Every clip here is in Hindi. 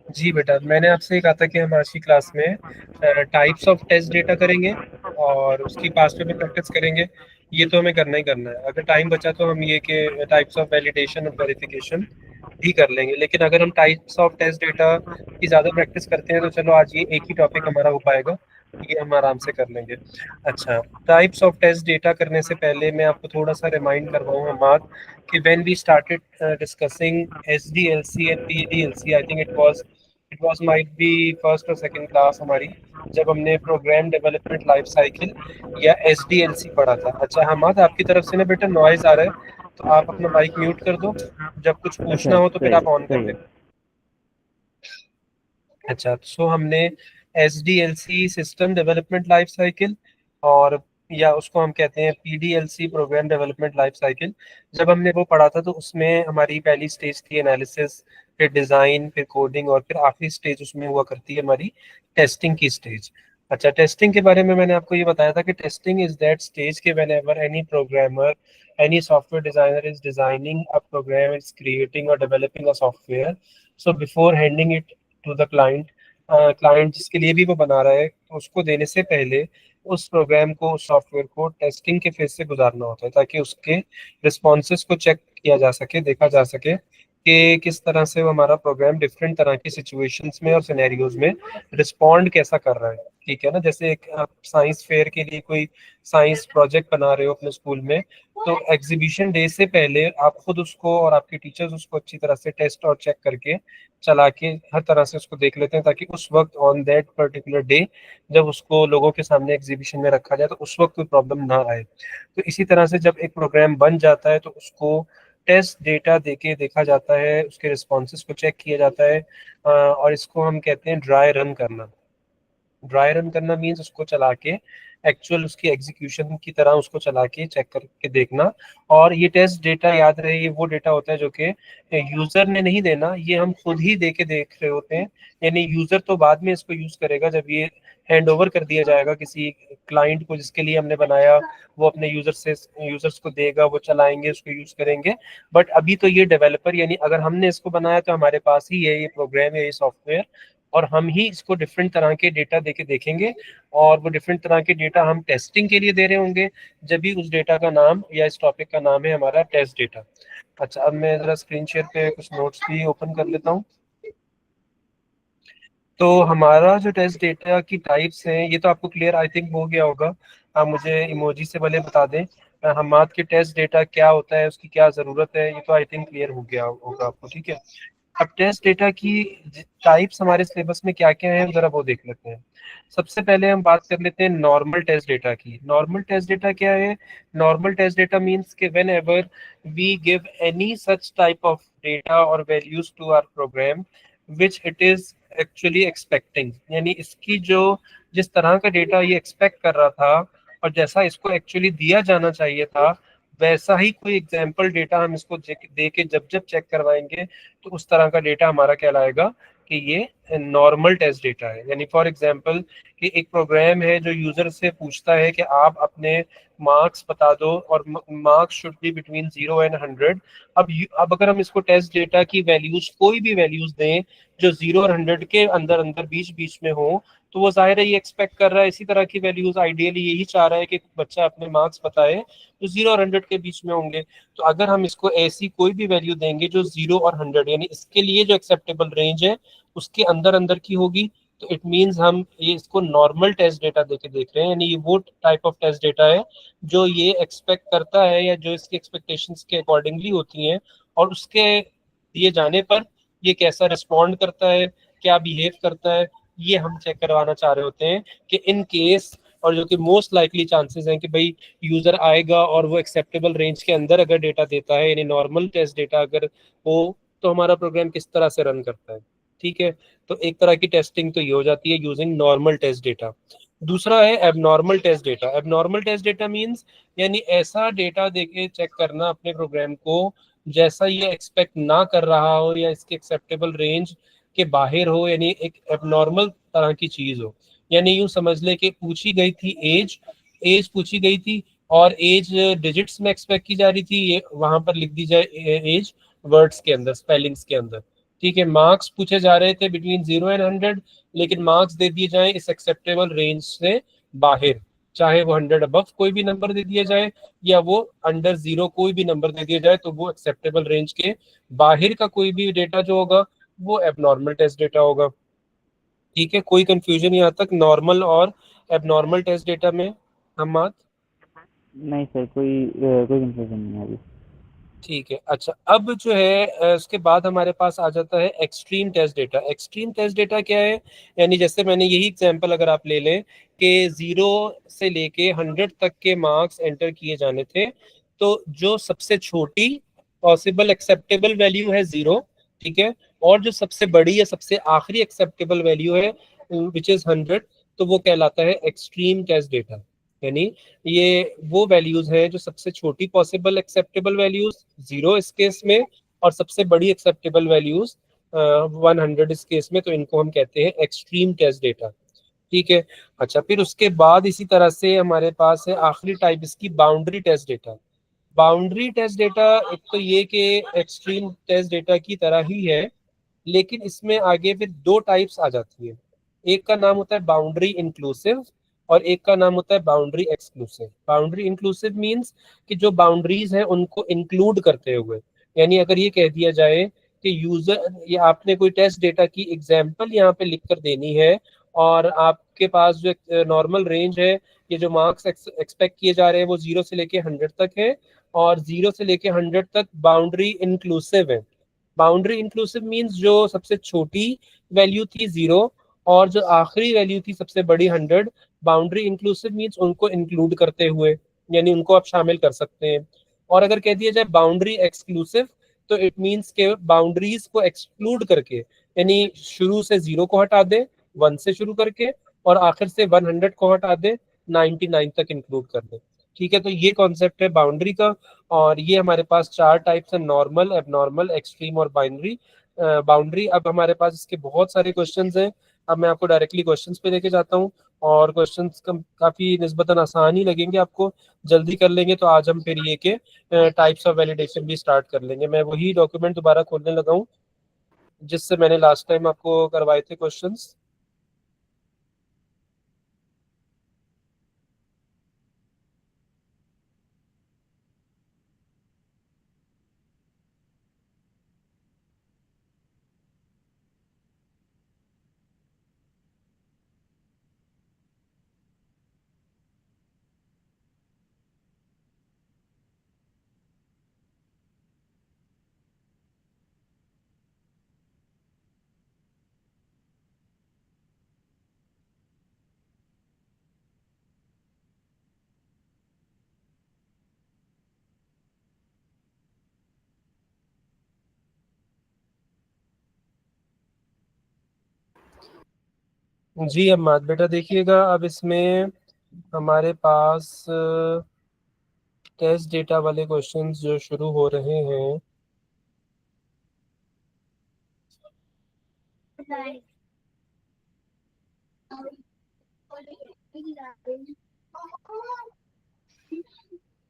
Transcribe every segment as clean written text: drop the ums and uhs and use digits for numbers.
जी बेटा, मैंने आपसे ये कहा था कि हम आज की क्लास में टाइप्स ऑफ टेस्ट डेटा करेंगे और उसकी पास्ट में प्रैक्टिस करेंगे। ये तो हमें करना ही करना है। अगर टाइम बचा तो हम ये कि टाइप्स ऑफ वैलिडेशन और वेरिफिकेशन भी कर लेंगे, लेकिन अगर हम टाइप्स ऑफ टेस्ट डेटा की ज़्यादा प्रैक्टिस करते हैं तो चलो आज ये एक ही टॉपिक हमारा हो पाएगा, ये हम आराम से कर लेंगे। अच्छा, टाइप्स ऑफ टेस्ट डेटा करने से पहले मैं आपको थोड़ा सा रिमाइंड करवाऊँ हम कि when we started discussing SDLC and PDLC, I think it was might be first और सेकंड क्लास हमारी, जब हमने प्रोग्राम डेवलपमेंट लाइफ साइकिल या SDLC पढ़ा था। अच्छा हमाद, आपकी तरफ से ना बेटा नॉइज आ रहा है, तो आप अपना माइक म्यूट कर दो। जब कुछ पूछना अच्छा हो तो फिर सही है आप ऑन कर सही है। दें। अच्छा, सो हमने SDLC system development life cycle, और या उसको हम कहते हैं PDLC program development life cycle, जब हमने वो पढ़ा था तो उसमें हमारी पहली स्टेज थी एनालिसिस, फिर डिज़ाइन, फिर कोडिंग, और फिर आखिरी स्टेज उसमें हुआ करती है हमारी टेस्टिंग की स्टेज। अच्छा, टेस्टिंग के बारे में मैंने आपको ये बताया था कि टेस्टिंग इज दैट स्टेज के whenever any programmer, any software designer is designing a program, is creating और developing a software, so before handing it to the client, client जिसके लिए भी वो बना रहा है, तो उसको देने से पहले उस प्रोग्राम को, उस सॉफ्टवेयर को टेस्टिंग के फेज से गुजारना होता है, ताकि उसके रिस्पॉन्सेज को चेक किया जा सके, देखा जा सके कि किस तरह से वो हमारा प्रोग्राम डिफरेंट तरह की सिचुएशंस में और सिनेरियोज में रिस्पॉन्ड कैसा कर रहा है। ठीक है ना, जैसे एक आप साइंस फेयर के लिए कोई साइंस प्रोजेक्ट बना रहे हो अपने स्कूल में, तो एग्जीबिशन डे से पहले आप खुद उसको और आपके टीचर्स उसको अच्छी तरह से टेस्ट और चेक करके, चला के, हर तरह से उसको देख लेते हैं, ताकि उस वक्त ऑन दैट पर्टिकुलर डे जब उसको लोगों के सामने एग्जीबिशन में रखा जाए तो उस वक्त कोई प्रॉब्लम ना आए। तो इसी तरह से जब एक प्रोग्राम बन जाता है तो उसको टेस्ट डेटा देके देखा जाता है, उसके रिस्पॉन्सेज को चेक किया जाता है, और इसको हम कहते हैं ड्राई रन करना। ड्राई रन करना मीन्स उसको चला के एक्चुअल उसकी एग्जीक्यूशन की तरह उसको चला के चेक करके देखना। और ये टेस्ट डेटा, याद रहे, ये वो डेटा होता है जो कि यूजर ने नहीं देना, ये हम खुद ही दे के देख रहे होते हैं। यानी यूजर तो बाद में इसको यूज करेगा, जब ये हैंड ओवर कर दिया जाएगा किसी क्लाइंट को जिसके लिए हमने बनाया, वो अपने यूजर्स को देगा, वो चलाएंगे, उसको यूज करेंगे। बट अभी तो ये डेवलपर, यानी अगर हमने इसको बनाया तो हमारे पास ही है ये प्रोग्राम या ये सॉफ्टवेयर, और हम ही इसको डिफरेंट तरह के डेटा देके देखेंगे, और वो डिफरेंट तरह के डेटा हम टेस्टिंग के लिए दे रहे होंगे, जब भी उस डेटा का नाम या इस टॉपिक का नाम है हमारा टेस्ट डेटा। अच्छा, अब मैं जरा स्क्रीन शेयर पे कुछ नोट्स भी ओपन कर लेता हूँ। तो हमारा जो टेस्ट डेटा की टाइप्स हैं, ये तो आपको क्लियर आई थिंक हो गया होगा। आप मुझे इमोजी से भले बता दें हमाद के टेस्ट डेटा क्या होता है, उसकी क्या ज़रूरत है, ये तो आई थिंक क्लियर हो गया होगा आपको। ठीक है, अब टेस्ट डेटा की टाइप्स हमारे सिलेबस में क्या क्या है जरा वो देख लेते हैं। सबसे पहले हम बात कर लेते हैं नॉर्मल टेस्ट डेटा की। नॉर्मल टेस्ट डेटा क्या है? नॉर्मल टेस्ट डेटा मींस कि whenever we give any such type of data और values to our program which it is actually expecting, यानी इसकी जो जिस तरह का डेटा ये एक्सपेक्ट कर रहा था और जैसा इसको एक्चुअली दिया जाना चाहिए था, वैसा ही कोई एग्जाम्पल डेटा हम इसको दे के जब जब चेक करवाएंगे तो उस तरह का डेटा हमारा कहलाएगा कि ये नॉर्मल टेस्ट डेटा है। यानी फॉर एग्जांपल कि एक प्रोग्राम है जो यूजर से पूछता है कि आप अपने मार्क्स बता दो, और मार्क्स शुड बी बिटवीन 0 और 100। अब अगर हम इसको टेस्ट डेटा की वैल्यूज, कोई भी वैल्यूज दें जो 0 और 100 के अंदर अंदर बीच बीच में हो, तो वो जाहिर है ये एक्सपेक्ट कर रहा है इसी तरह की वैल्यूज, आइडियली यही चाह रहा है कि बच्चा अपने मार्क्स बताए तो 0 और 100 के बीच में होंगे। तो अगर हम इसको ऐसी कोई भी वैल्यू देंगे जो 0 और 100, यानी इसके लिए जो एक्सेप्टेबल रेंज है उसके अंदर अंदर की होगी, तो इट मीन्स हम ये इसको नॉर्मल टेस्ट डेटा देके देख रहे हैं। यानी ये वो टाइप ऑफ टेस्ट डेटा है जो ये एक्सपेक्ट करता है या जो इसकी एक्सपेक्टेशंस के अकॉर्डिंगली होती हैं, और उसके दिए जाने पर ये कैसा रिस्पॉन्ड करता है, क्या बिहेव करता है, ये हम चेक करवाना चाह रहे होते हैं कि इन केस, और जो कि मोस्ट लाइकली चांसेस हैं कि भाई यूजर आएगा और वो एक्सेप्टेबल रेंज के अंदर अगर डेटा देता है, यानी नॉर्मल टेस्ट डेटा अगर हो, तो हमारा प्रोग्राम किस तरह से रन करता है। ठीक है, तो एक तरह की टेस्टिंग तो ये हो जाती है यूजिंग नॉर्मल टेस्ट डेटा। दूसरा है abnormal test data. Abnormal test data means यानी ऐसा डेटा देके चेक करना अपने प्रोग्राम को जैसा ये एक्सपेक्ट ना कर रहा हो या इसके एक्सेप्टेबल रेंज के बाहर हो, यानी एक एबनॉर्मल तरह की चीज हो। यानी यूं समझ ले कि पूछी गई थी एज, एज पूछी गई थी, और एज डिजिट्स में एक्सपेक्ट की जा रही थी, ये वहां पर लिख दी जाए एज वर्ड्स के अंदर, स्पेलिंग्स के अंदर। ठीक है, मार्क्स पूछे जा रहे थे बिटवीन 0 एंड 100, लेकिन मार्क्स दे दिए जाए इस एक्सेप्टेबल रेंज से बाहर, चाहे वो 100 अबव कोई भी नंबर दे दिया जाए या वो अंडर 0 कोई भी नंबर दे दिया जाए, तो वो एक्सेप्टेबल रेंज के बाहर का कोई भी डेटा जो होगा वो एबनॉर्मल टेस्ट डेटा होगा। ठीक है, कोई कंफ्यूजन यहाँ तक नॉर्मल और एबनॉर्मल टेस्ट डेटा में हम? नहीं सर, कोई कंफ्यूजन नहीं है अभी। ठीक है, अच्छा, अब जो है उसके बाद हमारे पास आ जाता है extreme test data. Extreme test data क्या है? यानी जैसे मैंने यही एग्जांपल अगर आप ले लें कि 0 से लेके 100 तक के मार्क्स एंटर किए जाने थे, तो जो सबसे छोटी पॉसिबल एक्सेप्टेबल वैल्यू है 0, ठीक है, और जो सबसे बड़ी या सबसे आखिरी एक्सेप्टेबल वैल्यू है विच इज 100, तो वो कहलाता है एक्सट्रीम टेस्ट डेटा। यानी ये वो वैल्यूज हैं जो सबसे छोटी पॉसिबल एक्सेप्टेबल वैल्यूज 0 इस केस में, और सबसे बड़ी एक्सेप्टेबल वैल्यूज 100 इस केस में, तो इनको हम कहते हैं एक्सट्रीम टेस्ट डेटा। ठीक है, अच्छा, फिर उसके बाद इसी तरह से हमारे पास है आखिरी टाइप इसकी, boundary test data. Boundary test data एक तो ये कि एक्सट्रीम टेस्ट डेटा की तरह ही है, लेकिन इसमें आगे फिर दो टाइप्स आ जाती है। एक का नाम होता है बाउंड्री इंक्लूसिव और एक का नाम होता है boundary exclusive. Boundary inclusive means कि जो बाउंड्रीज हैं उनको इंक्लूड करते हुए, यानी अगर ये कह दिया जाए कि यूजर, ये आपने कोई टेस्ट डेटा की एग्जांपल यहाँ पे लिख कर देनी है, और आपके पास जो नॉर्मल रेंज है, ये जो मार्क्स एक्सपेक्ट किए जा रहे हैं वो 0 से लेके 100 तक है, और 0 से लेके 100 तक बाउंड्री इंक्लूसिव है। बाउंड्री इंक्लूसिव मींस जो सबसे छोटी वैल्यू थी 0 और जो आखिरी वैल्यू थी सबसे बड़ी 100, बाउंड्री इंक्लूसिव मींस उनको इंक्लूड करते हुए, यानी उनको आप शामिल कर सकते हैं। और अगर कह दिया जाए बाउंड्री एक्सक्लूसिव, तो इट मींस के बाउंड्रीज को एक्सक्लूड करके, यानी शुरू से 0 को हटा दे 1 से शुरू करके, और आखिर से 100 को हटा दे 99 तक इंक्लूड कर दे। ठीक है, तो ये कॉन्सेप्ट है बाउंड्री का। और ये हमारे पास चार टाइप्स हैं, नॉर्मल, एबनॉर्मल, एक्सट्रीम और बाइनरी बाउंड्री। अब हमारे पास इसके बहुत सारे क्वेश्चंस हैं। अब मैं आपको डायरेक्टली क्वेश्चंस पे लेके जाता हूँ, और क्वेश्चंस काफी निस्बतन आसान ही लगेंगे आपको, जल्दी कर लेंगे। तो आज हम फिर ये के टाइप्स ऑफ वैलिडेशन भी स्टार्ट कर लेंगे। मैं वही डॉक्यूमेंट दोबारा खोलने लगा हूँ जिससे मैंने लास्ट टाइम आपको करवाए थे क्वेश्चंस। जी, अब मात बेटा देखिएगा, अब इसमें हमारे पास टेस्ट डेटा वाले क्वेश्चंस जो शुरू हो रहे हैं।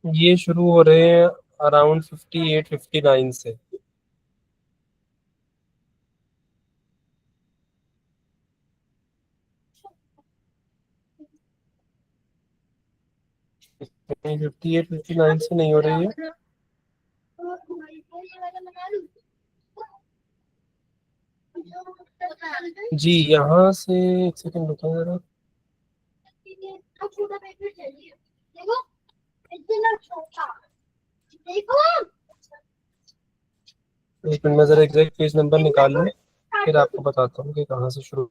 ये शुरू हो रहे हैं अराउंड 58 59 से। नहीं, 58 59 से नहीं हो रही है। जी, यहाँ से एक सेकंड रुकिए जरा। एक मिनट में जरा एग्जैक्ट पेज नंबर निकाल लूँ, फिर आपको बताता हूँ कि कहाँ से शुरू।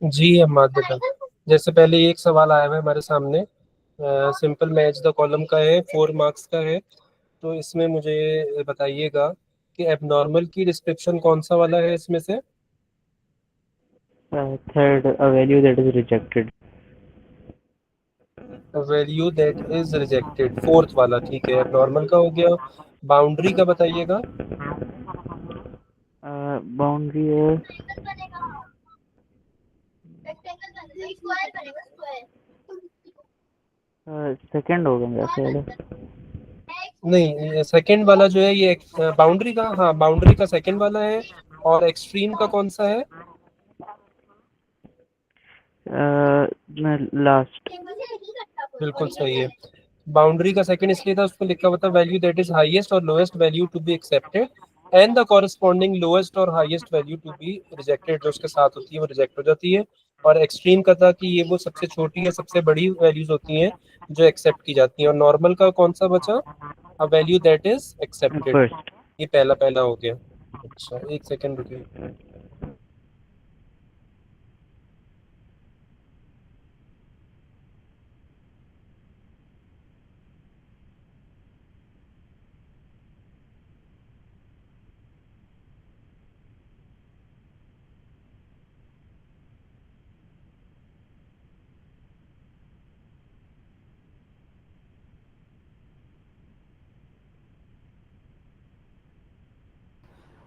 जी हमाद बेटा, जैसे पहले एक सवाल आया हुआ है हमारे सामने, सिंपल मैच द कॉलम का है, 4 मार्क्स का है। तो इसमें मुझे बताइएगा कि एबनॉर्मल की डिस्क्रिप्शन कौन सा वाला है इसमें से। Third, a value that is rejected. Value that is rejected, fourth वाला, ठीक है, एबनॉर्मल का हो गया। बाउंड्री का बताइएगा। बाउंड्री है सेकंड होगा मेरा ख्याल है। नहीं, सेकंड वाला जो है ये बाउंड्री का, हाँ बाउंड्री का सेकंड वाला है। और एक्सट्रीम का कौन सा है? लास्ट। बिल्कुल सही है। बाउंड्री का सेकंड इसलिए था, उसमें लिखा हुआ था वैल्यू दैट इज हाईएस्ट और lowest value to be accepted and the corresponding lowest और highest value to be rejected, जो उसके साथ होती है वो रिजेक्ट हो जाती है। और एक्सट्रीम का था कि ये वो सबसे छोटी या सबसे बड़ी वैल्यूज होती हैं जो एक्सेप्ट की जाती हैं। और नॉर्मल का कौन सा बचा? A value that is accepted. First. ये पहला पहला हो गया। अच्छा, एक सेकंड रुकिए।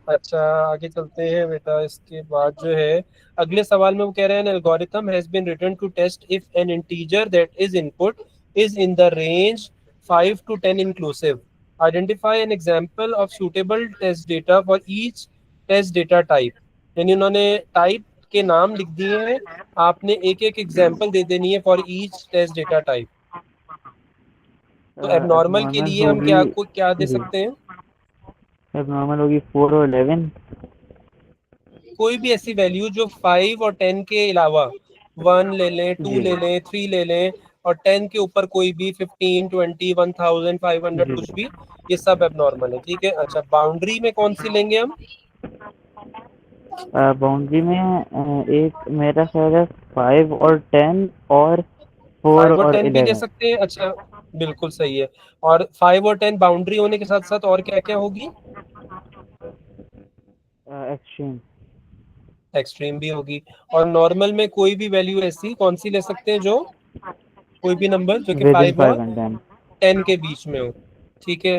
अच्छा, आगे चलते हैं बेटा। इसके बाद जो है अगले सवाल में वो कह रहे हैं, algorithm has been written to test if an integer that is input is in the range 5 to 10 inclusive. Identify an example of suitable test data for each test data type. यानी उन्होंने टाइप के नाम लिख दिए हैं, आपने एक एक एग्जांपल दे देनी है for each test data type. तो एबनॉर्मल के एबनॉर्मल लिए हम होगी। क्या दे जी, सकते हैं? एबनॉर्मल होगी 4 और 11। कोई भी ऐसी वैल्यू जो 5 और 10 के अलावा, 1 ले लें, 2 जी ले लें, 3 ले लें, और 10 के ऊपर कोई भी 15, 20, 1000, 500 जी। कुछ भी, ये सब एबनॉर्मल है, ठीक है। अच्छा, बाउंड्री में कौन सी लेंगे हम? बाउंड्री में एक मेरा ख्याल है 5 और 10 और 4 फाइव और और 10 भी ले 11। सकते हैं, अच्छा। बिल्कुल सही है। और 5 और 10 बाउंड्री होने के साथ साथ और क्या क्या होगी? एक्सट्रीम। एक्सट्रीम भी होगी। और नॉर्मल में कोई भी वैल्यू ऐसी कौन सी ले सकते हैं जो, कोई भी नंबर जो कि विद इन 5 और 5 एंड 10। 10 के बीच में हो, ठीक है।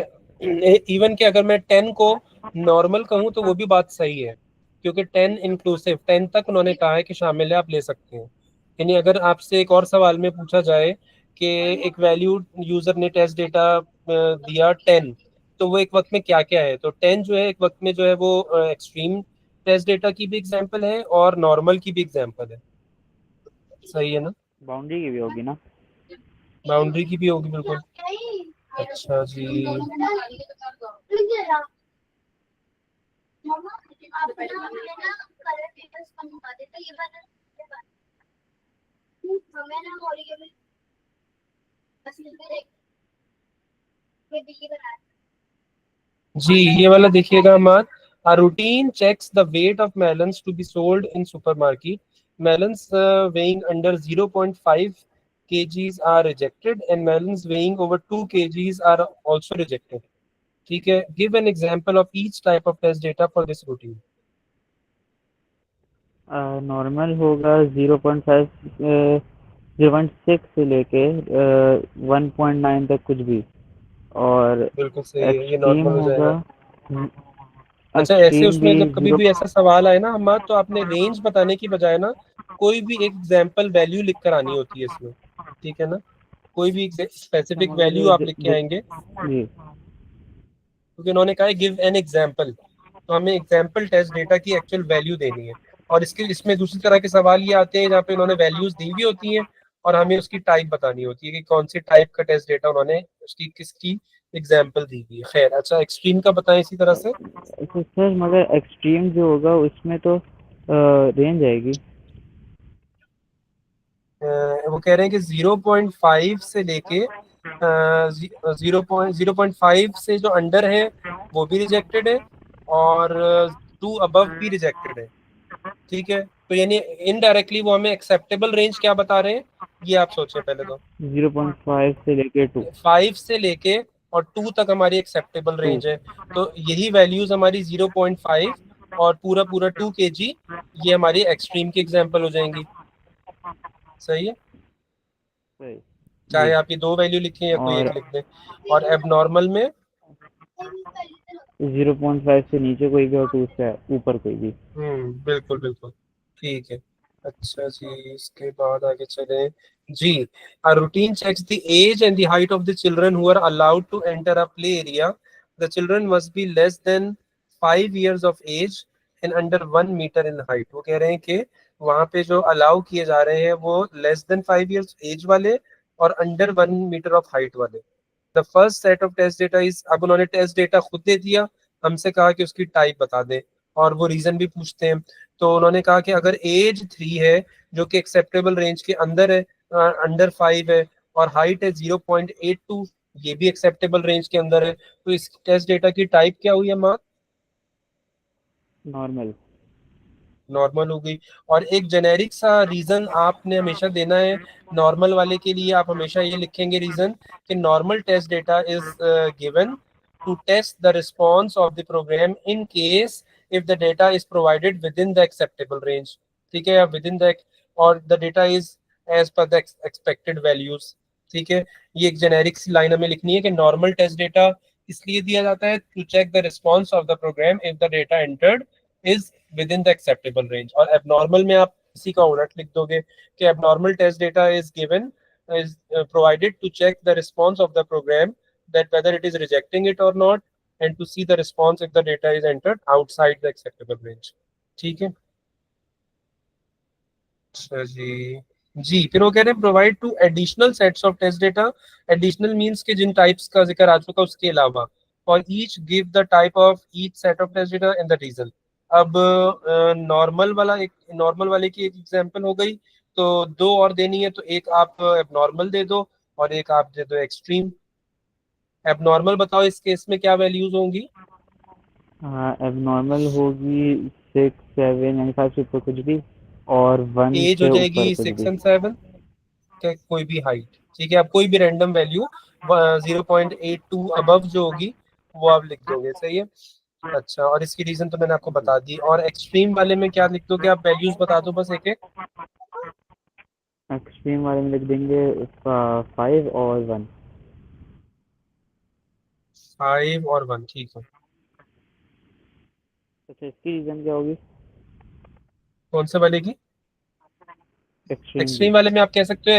इवन कि अगर मैं 10 को नॉर्मल कहूँ तो वो भी बात सही है, क्योंकि 10 इंक्लूसिव, 10 तक उन्होंने कहा है कि शामिल है, आप ले सकते हैं। यानी अगर आपसे एक और सवाल में पूछा जाए कि एक वैल्यू यूजर ने टेस्ट डेटा दिया 10, तो वो एक वक्त में क्या क्या है, तो 10 जो है एक वक्त में जो है वो एक्सट्रीम टेस्ट डेटा की भी एग्जाम्पल है और नॉर्मल की भी एग्जाम्पल है। सही है ना? बाउंड्री की भी होगी ना। बाउंड्री की भी होगी, बिल्कुल। अच्छा जी। जी ये वाला देखिएगा हमार। A routine checks the weight of melons to be sold in supermarket. Melons weighing under 0.5 kgs are rejected and melons weighing over 2 kgs are also rejected. ठीक है, give an example of each type of test data for this routine. Normal होगा 0.5, 0.6 से लेके 1.9 तक कुछ भी। और बिल्कुल सही है, ये एक्सट्रीम नॉर्मल हो होगा। जाएगा। अच्छा, ऐसे एक्सट्रीम भी उसमें जब कभी 0। भी ऐसा सवाल आए ना हमारा, तो आपने रेंज बताने की बजाय ना कोई भी एक एग्जाम्पल वैल्यू लिख कर आनी होती है इसमें, ठीक है ना। कोई भी स्पेसिफिक वैल्यू आप लिख के आएंगे, जी। क्योंकि उन्होंने कहा है गिव एन एग्जाम्पल, तो हमें एग्जाम्पल टेस्ट डेटा की एक्चुअल वैल्यू देनी है। और इसके इसमें दूसरी तरह के सवाल ये आते हैं जहाँ पे उन्होंने वैल्यूज दी हुई होती हैं और हमें उसकी टाइप बतानी होती है कि कौन सी टाइप का टेस्ट डेटा उन्होंने उसकी किसकी एग्जाम्पल दी हुई है। खैर, अच्छा एक्सट्रीम का बताएं इसी तरह से। तो सर मगर एक्सट्रीम जो होगा उसमें तो रेंज आएगी। वो कह रहे हैं कि 0.5 से लेके 0.5 से जो अंडर है वो भी रिजेक्टेड है, और 2 अबव भी रिजेक्टेड है, ठीक है। तो यानी इनडायरेक्टली वो हमें एक्सेप्टेबल रेंज क्या बता रहे हैं, ये आप सोचें पहले तो। 0.5 से लेके 2। 5 से लेके और 2 तक हमारी एक्सेप्टेबल 2। रेंज है, तो यही वैल्यूज हमारी 0.5 और पूरा पूरा 2 kg, ये हमारी एक्सट्रीम की एग्जांपल हो जाएंगी। सही है, सही। चाहे जी। आप ये 2 वैल्यू लिखें या कोई और एक लिख दें। और एबनॉर्मल में 0.5 से नीचे कोई भी और 2 से ऊपर कोई भी। बिल्कुल बिल्कुल, ठीक है। अच्छा जी, इसके बाद आगे चलें जी। A routine checks the age and the height of the children who are allowed to enter a play area. The children must be less than 5 years of age and under 1 meter in height. वो कह रहे हैं कि वहाँ पे जो अलाउ किए जा रहे हैं वो less than 5 years एज वाले और अंडर 1 meter ऑफ हाइट वाले। The first set of test data is, अब उन्होंने टेस्ट डेटा खुद दे दिया, हमसे कहा कि उसकी टाइप बता दें और वो रीजन भी पूछते हैं। तो उन्होंने कहा कि अगर एज 3 है जो कि एक्सेप्टेबल रेंज के अंदर है, अंडर 5 है, और हाइट है 0.82, ये भी एक्सेप्टेबल रेंज के अंदर है, तो इस टेस्ट डेटा की टाइप क्या हुई है माँ? नॉर्मल। नॉर्मल हो गई। और एक जेनेरिक सा रीजन आपने हमेशा देना है नॉर्मल वाले के लिए, आप हमेशा ये लिखेंगे रीजन कि normal test data is given to test the response of the program in case if the data is provided within the acceptable range. ठीक है, या विद इन द, और the data is as per the expected values. ठीक है, ये एक जेनेरिक सी लाइन हमें लिखनी है कि नॉर्मल टेस्ट डेटा इसलिए दिया जाता है to check the response of the program if the data entered is within the acceptable range. और एबनॉर्मल में आप इसी का उलट लिख दोगे कि abnormal test data is given, is provided to check the response of the program, that whether it is rejecting it or not, and to see the response if the data is entered outside the acceptable range। ठीक है, अच्छा जी। जी, फिर वो कह रहे हैं provide to additional sets of test data. Additional means के जिन टाइप्स का जिक्र आ चुका उसके अलावा, और each give the type of each set of test data and the reason. अब नॉर्मल वाला, एक नॉर्मल वाले की एक एग्जांपल हो गई, तो 2 और देनी है, तो एक आप एबनॉर्मल दे दो और एक आप दे दो एक्सट्रीम। एबनॉर्मल बताओ इस केस में क्या वैल्यूज होंगी? हाँ, एबनॉर्मल होगी 6, 7 यानी 5 से ऊपर कुछ भी, और 1 एज हो से ऊपर जाएगी कुछ 6 भी। एंड 7, कोई भी हाइट। ठीक है, आप कोई भी रैंडम वैल्यू 0.82 अबव जो होगी वो आप लिख दोगे। सही है, अच्छा, और इसकी रीजन तो मैंने आपको जी। बता दी। और एक्सट्रीम वाले में क्या लिख दोगे आप? वैल्यूज बता दो बस एक एक। एक्सट्रीम वाले में लिख देंगे 5 और 1। 5 और 1, ठीक है। अच्छा, इसकी रीज़न क्या होगी? कौन से वाले की? एक्सट्रीम की। एक्सट्रीम वाले में आप कह सकते हो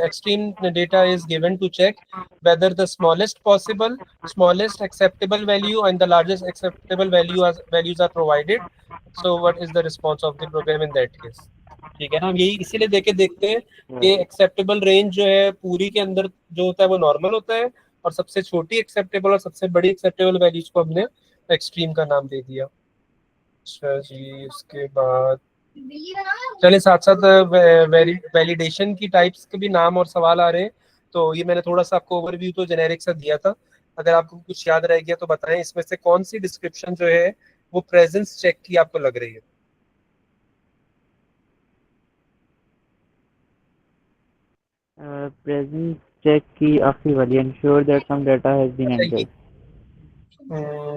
extreme data is given to check whether the smallest acceptable value and the largest acceptable values are provided, so what is the response of the program in that case। ठीक है ना, हम यही इसीलिए देके देखते हैं कि एक्सेप्टेबल रेंज जो है पूरी के अंदर जो होता है वो नॉर्मल होता है, और सबसे छोटी एक्सेप्टेबल और सबसे बड़ी एक्सेप्टेबल वैल्यूज को हमने एक्सट्रीम का नाम दे दिया। अच्छा जी, उसके बाद चलिए साथ साथ वैलिडेशन की टाइप्स के भी नाम और सवाल आ रहे हैं, तो ये मैंने थोड़ा सा आपको ओवरव्यू तो जेनेरिक सा दिया था, अगर आपको कुछ याद रह गया तो बताएं इसमें से कौन सी डिस्क्रिप्शन जो है वो प्रेजेंस चेक की आपको लग रही है। प्रेजेंस चेक की आखिरी वाली, ensure that some data has been अच्छा एंटर्ड।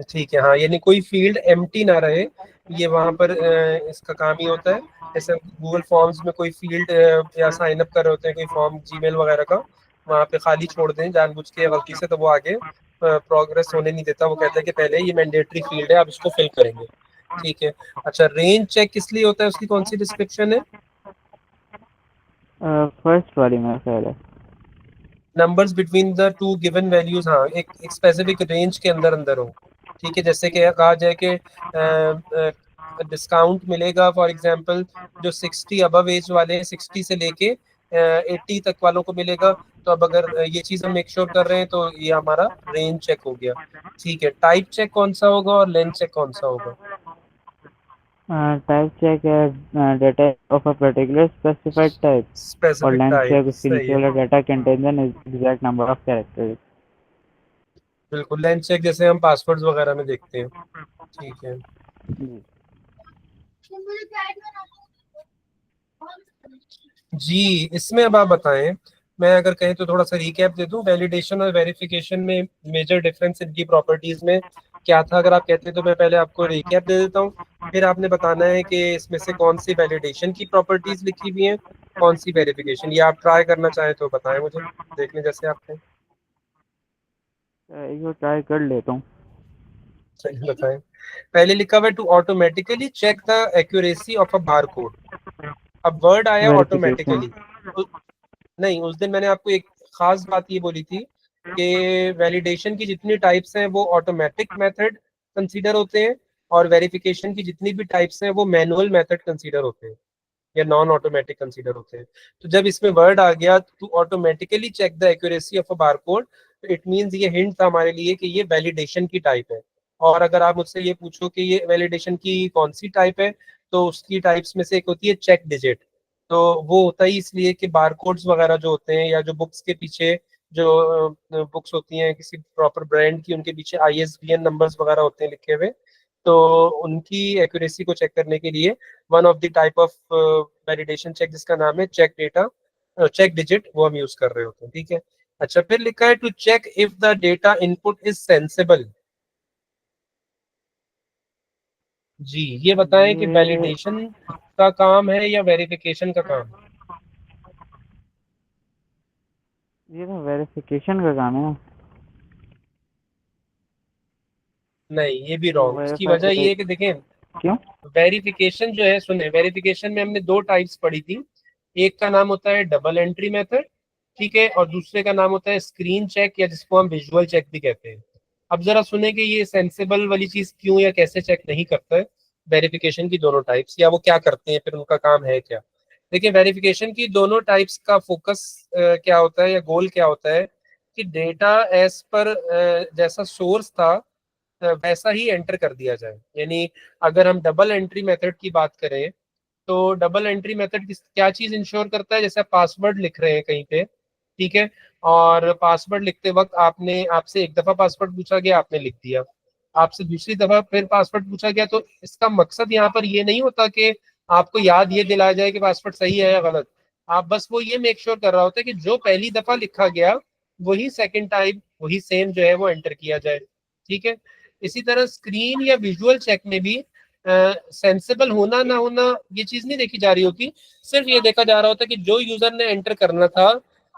ठीक है, हाँ, यानी कोई फील्ड एम्प्टी ना रहे, ये वहां पर इसका काम ही होता है। जैसे गूगल फॉर्म्स में कोई फील्ड या साइन अप कर रहे होते हैं कोई फॉर्म जीमेल वगैरह का, वहां पे खाली छोड़ दें जानबूझ के या गलती से, तो वो आगे प्रोग्रेस होने नहीं देता, वो कहता है कि पहले ये मैंडेटरी फील्ड है आप इसको फिल करेंगे। ठीक है, अच्छा, रेंज चेक किस लिए होता है, उसकी कौन सी डिस्क्रिप्शन है? फर्स्ट वाली मेरा ख्याल है। Numbers between the two given values, हाँ, एक स्पेसिफिक रेंज के अंदर अंदर हो। ठीक है, जैसे कि कहा जाए कि डिस्काउंट मिलेगा फॉर एग्जांपल जो 60 अबव एज वाले हैं, 60 से लेके 80 तक वालों को मिलेगा, तो अब अगर ये चीज हम मेक श्योर कर रहे हैं तो ये हमारा रेंज चेक हो गया। ठीक है, टाइप चेक कौन सा होगा और लेंथ चेक कौन सा होगा? टाइप चेक है data of a particular specified type, और स्पेसिफिक लेंथ टाइप, चेक उसके सही नीचे है, वाला data contain an exact number of characters. बिल्कुल। लेंथ चेक जैसे हम पासवर्ड्स वगैरह में देखते हैं। ठीक है, जी, इसमें अब आप बताएं, मैं अगर कहें तो थोड़ा सा रिकैप दे दूं, वैलिडेशन और वेरिफिकेशन में मेजर डिफरेंस इनकी प्रॉपर्टीज में क्या था। अगर आप कहते हैं तो मैं पहले आपको रिकैप दे देता हूं, फिर आपने बताना है कि इसमें से कौन सी वैलिडेशन की प्रॉपर्टीज लिखी हुई हैं, कौन सी वेरिफिकेशन। ये आप ट्राई करना चाहें तो बताएं मुझे, देख लें जैसे आपने। एक बार ट्राई कर लेता हूँ। चलिए बताएं। पहले लिखा हुआ है to automatically check the accuracy of a bar code. अब वर्ड आया वेरिफिकेशन। ऑटोमेटिकली। नहीं, उस दिन मैंने आपको एक खास बात ये बोली थी कि वैलिडेशन की जितनी टाइप्स हैं वो ऑटोमेटिक मेथड कंसीडर होते हैं, और वेरिफिकेशन की जितनी भी टाइप्स हैं वो मैनुअल मेथड कंसीडर होते हैं या नॉन ऑटोमेटिक कंसीडर होते हैं। तो जब इसमें वर्ड आ गया to automatically check the accuracy of a barcode, तो इट मींस ये हिंट था हमारे लिए कि ये वैलिडेशन की टाइप है। और अगर आप मुझसे ये पूछो कि ये वैलिडेशन की कौन सी टाइप है, तो उसकी टाइप्स में से एक होती है चेक डिजिट। तो वो होता ही इसलिए कि बारकोड्स वगैरह जो होते हैं या जो बुक्स के पीछे जो बुक्स होती हैं किसी प्रॉपर ब्रांड की, उनके पीछे ISBN नंबर्स वगैरह होते हैं लिखे हुए, तो उनकी एक्यूरेसी को चेक करने के लिए one of the type of validation check जिसका नाम है चेक डेटा, चेक डिजिट, वो हम यूज कर रहे होते हैं। ठीक है। अच्छा, फिर लिखा है to check if the data input is sensible. जी, ये बताएं कि ये वैलिडेशन का काम है या वेरिफिकेशन का काम। ये तो वेरिफिकेशन का काम है। नहीं, ये भी रॉन्ग। उसकी वजह ये वेरीफाई। है कि देखें, क्यों? वेरिफिकेशन जो है, सुने, वेरिफिकेशन में हमने दो टाइप्स पढ़ी थी। एक का नाम होता है डबल एंट्री मेथड, ठीक है, और दूसरे का नाम होता है स्क्रीन चेक, या जिसको हम विजुअल चेक भी कहते हैं। अब जरा सुने कि ये सेंसेबल वाली चीज क्यों या कैसे चेक नहीं करता है वेरिफिकेशन की दोनों टाइप्स, या वो क्या करते हैं, फिर उनका काम है क्या। देखिए, वेरिफिकेशन की दोनों टाइप्स का फोकस क्या होता है या गोल क्या होता है कि डेटा एज पर जैसा सोर्स था वैसा ही एंटर कर दिया जाए। यानी अगर हम डबल एंट्री मेथड की बात करें, तो डबल एंट्री मेथड क्या चीज इंश्योर करता है, जैसे आप पासवर्ड लिख रहे हैं कहीं पे, ठीक है, और पासवर्ड लिखते वक्त आपने, आपसे एक दफा पासवर्ड पूछा गया, आपने लिख दिया, आपसे दूसरी दफा फिर पासवर्ड पूछा गया, तो इसका मकसद यहाँ पर ये नहीं होता कि आपको याद ये दिलाया जाए कि पासवर्ड सही है या गलत। आप बस वो ये मेक श्योर कर रहा होता है कि जो पहली दफा लिखा गया वही सेकंड टाइम वही सेम जो है वो एंटर किया जाए। ठीक है। इसी तरह स्क्रीन या विजुअल चेक में भी सेंसेबल होना ना होना ये चीज नहीं देखी जा रही होती, सिर्फ ये देखा जा रहा होता है कि जो यूजर ने एंटर करना था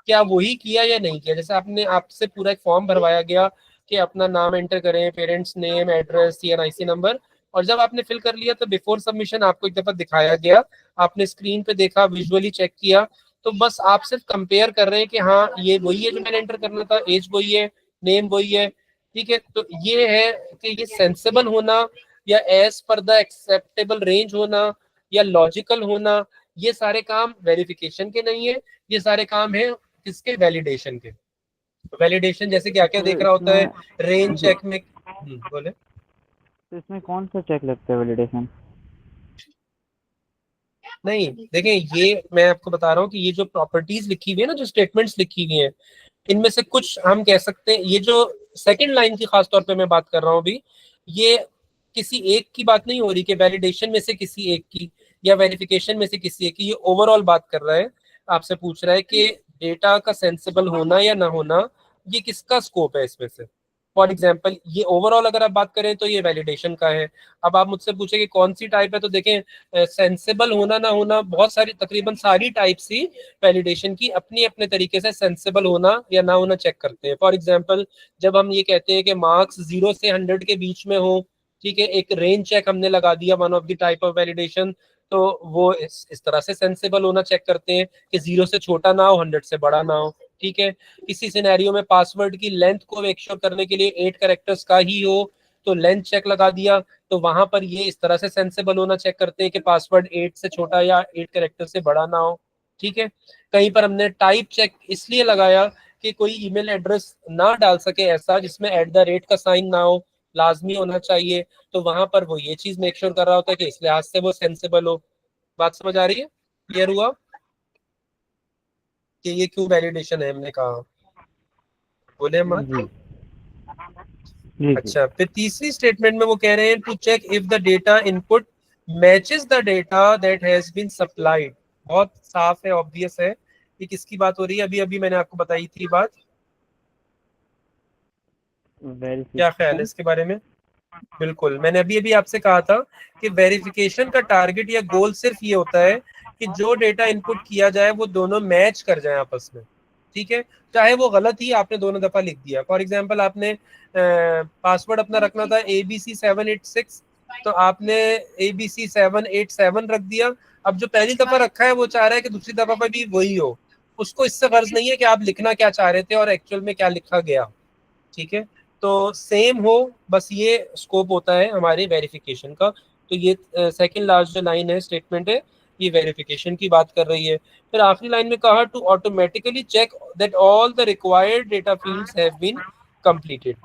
क्या वही किया या नहीं किया। जैसे आपने, आपसे पूरा एक फॉर्म भरवाया गया कि अपना नाम एंटर करें, parents name, address, CNIC number, और जब आपने फिल कर लिया तो बिफोर सबमिशन आपको एक दफा दिखाया गया, आपने स्क्रीन पे देखा, विजुअली चेक किया, तो बस आप सिर्फ कंपेयर कर रहे हैं कि हाँ ये वही है जो मैंने एंटर करना था, एज वही है, नेम वही है। ठीक है, तो ये है कि ये सेंसेबल होना या as per the acceptable range होना या लॉजिकल होना, ये सारे काम वेरिफिकेशन के नहीं है, ये सारे काम है किसके, वैलिडेशन के। वैलिडेशन जैसे क्या क्या तो देख रहा होता है, इसमें रेंज जी, चेक में। बोले। तो इसमें कौन सा चेक लगता है वैलिडेशन? नहीं, देखें, ये मैं आपको बता रहा हूँ कि ये जो प्रॉपर्टीज लिखी हुई है ना, जो स्टेटमेंट्स लिखी हुई हैं, इनमें से कुछ हम कह सकते हैं, ये जो सेकंड लाइन की खास तौर पे मैं बात कर रहा हूँ अभी, ये किसी एक की बात नहीं हो रही कि वैलिडेशन में से किसी एक की या वेरिफिकेशन में से किसी एक की, ये ओवरऑल बात कर रहा है। आपसे पूछ रहा है कि डेटा का सेंसिबल होना या ना होना, ये किसका स्कोप है इसमें से। फॉर एग्जाम्पल, ये ओवरऑल अगर आप बात करें तो ये वैलिडेशन का है। अब आप मुझसे पूछे कि कौन सी टाइप है, तो देखें, सेंसेबल होना ना होना, बहुत सारी, तकरीबन सारी टाइप्स ही वैलिडेशन की अपनी अपने तरीके से सेंसेबल होना या ना होना चेक करते हैं। फॉर एग्जाम्पल, जब हम ये कहते हैं कि मार्क्स 0 से 100 के बीच में हो, ठीक है, एक रेंज चेक हमने लगा दिया, one of the type of validation, तो वो इस तरह से सेंसेबल होना चेक करते हैं कि 0 से छोटा ना हो, 100 से बड़ा ना हो। ठीक है। किसी सिनेरियो में पासवर्ड की लेंथ को मेक श्योर करने के लिए 8 कैरेक्टर्स का ही हो, तो लेंथ चेक लगा दिया, तो वहां पर ये इस तरह से सेंसेबल होना चेक करते हैं कि पासवर्ड 8 से छोटा या 8 कैरेक्टर से बड़ा ना हो। ठीक है। कहीं पर हमने टाइप चेक इसलिए लगाया कि कोई ईमेल एड्रेस ना डाल सके ऐसा जिसमें @ का साइन ना हो, लाजमी होना चाहिए, तो वहां पर वो ये चीज मेक श्योर कर रहा होता है कि इस लिहाज से वो सेंसेबल हो। बात समझ आ रही है? क्लियर हुआ कि ये क्यों वैलिडेशन है, हमने कहा। बोले हम। जी जी जी। अच्छा, फिर तीसरी स्टेटमेंट में वो कह रहे हैं to check if the data input matches the data that has been supplied. बहुत साफ है, ऑब्वियस है कि किसकी बात हो रही है। अभी अभी मैंने आपको बताई थी बात, क्या ख्याल है वेरिफिकेशन। इसके बारे में? बिल्कुल, मैंने अभी अभी आपसे कहा था कि वेरिफिकेशन का टारगेट या गोल सिर्फ ये होता है कि जो डेटा इनपुट किया जाए वो दोनों मैच कर जाए आपस में, ठीक है। चाहे वो गलत ही आपने दोनों दफा लिख दिया, फॉर एग्जांपल आपने पासवर्ड अपना रखना था ABC786, तो आपने ABC787 रख दिया। अब जो पहली दफा रखा है वो चाह रहा है कि दूसरी दफा पर भी वही हो, उसको इससे गर्ज नहीं है कि आप लिखना क्या चाह रहे थे और एक्चुअल में क्या लिखा गया, ठीक है। तो सेम हो, बस ये स्कोप होता है हमारे वेरिफिकेशन का। तो ये सेकंड लास्ट जो लाइन है, स्टेटमेंट है, ये वेरिफिकेशन की बात कर रही है। फिर आखिरी लाइन में कहा to automatically check that all the required data fields have been completed.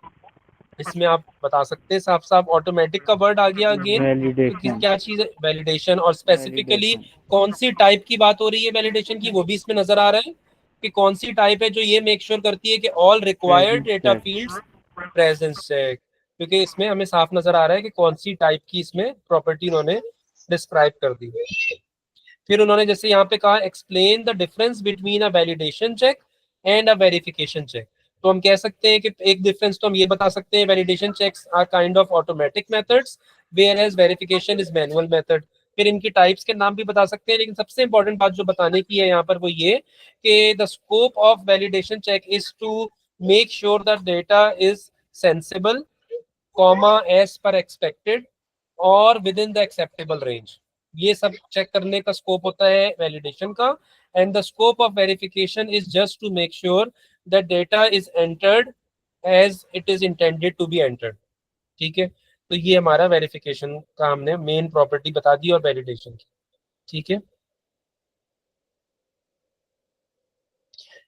इसमें आप बता सकते हैं साफ साफ, ऑटोमेटिक का वर्ड आ गया अगेन, तो वैलिडेशन। क्या चीज है? वैलिडेशन। और स्पेसिफिकली वैलिडेशन। कौन सी टाइप की बात हो रही है वैलिडेशन की, वो भी इसमें नजर आ रहा है कि कौन सी टाइप है जो ये मेक श्योर करती है कि all required presence data check. Fields presence check. क्योंकि इसमें हमें साफ नजर आ रहा है कि कौन सी टाइप की इसमें प्रॉपर्टी उन्होंने डिस्क्राइब कर दी। फिर उन्होंने जैसे यहाँ पे कहा explain the difference between a validation check and a verification check. तो हम कह सकते हैं कि एक डिफरेंस तो हम ये बता सकते हैं, validation checks are kind of automatic methods whereas verification is manual method. फिर इनकी टाइप्स के नाम भी बता सकते हैं, लेकिन सबसे इंपॉर्टेंट बात जो बताने की है यहाँ पर वो ये कि the scope of validation check is to make sure that data is sensible, comma as per expected और within the acceptable range. ये सब चेक करने का स्कोप होता है वैलिडेशन का। And the scope of verification is just to make sure that data is entered as it is intended to be entered, ठीक है। तो ये हमारा वेरिफिकेशन का हमने मेन प्रॉपर्टी बता दी और वैलिडेशन की, ठीक है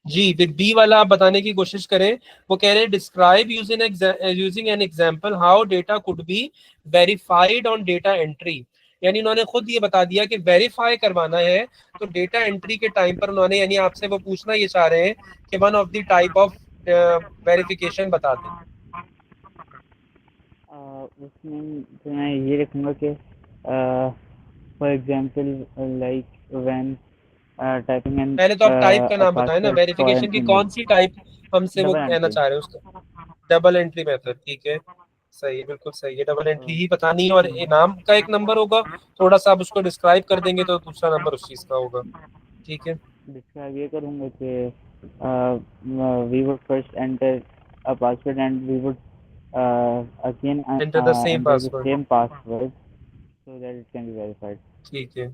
जी। फिर बी वाला आप बताने की कोशिश करें। वो कह रहे हैं describe using an example how data could be verified on data entry. यानी उन्होंने खुद ये बता दिया कि वेरीफाई करवाना है, तो डेटा एंट्री के टाइम पर उन्होंने, यानी आपसे वो पूछना ये चाह रहे हैं कि one of the type of verification बता दें। उसमें तो मैं ये रखूँगा कि for example like when typing an पहले तो आप टाइप का नाम बताएं ना, पासवर्ड फॉर एन वेरिफिकेशन की ईमेल। कौन सी टाइप हमसे वो डबल कहना एंट्री। चाह रहे हैं उसका। डबल एंट्री मेथड, ठीक है, सही है, बिल्कुल सही है, डबल एंट्री तो ही बतानी है। और नाम का एक नंबर होगा, थोड़ा सा आप उसको डिस्क्राइब कर देंगे तो दूसरा नंबर उस चीज का होगा, ठीक है। डिस्क्राइब ये करूँगा कि we would first enter a password and we would again enter the same enter the password, same password so that it can be verified. ठीक है,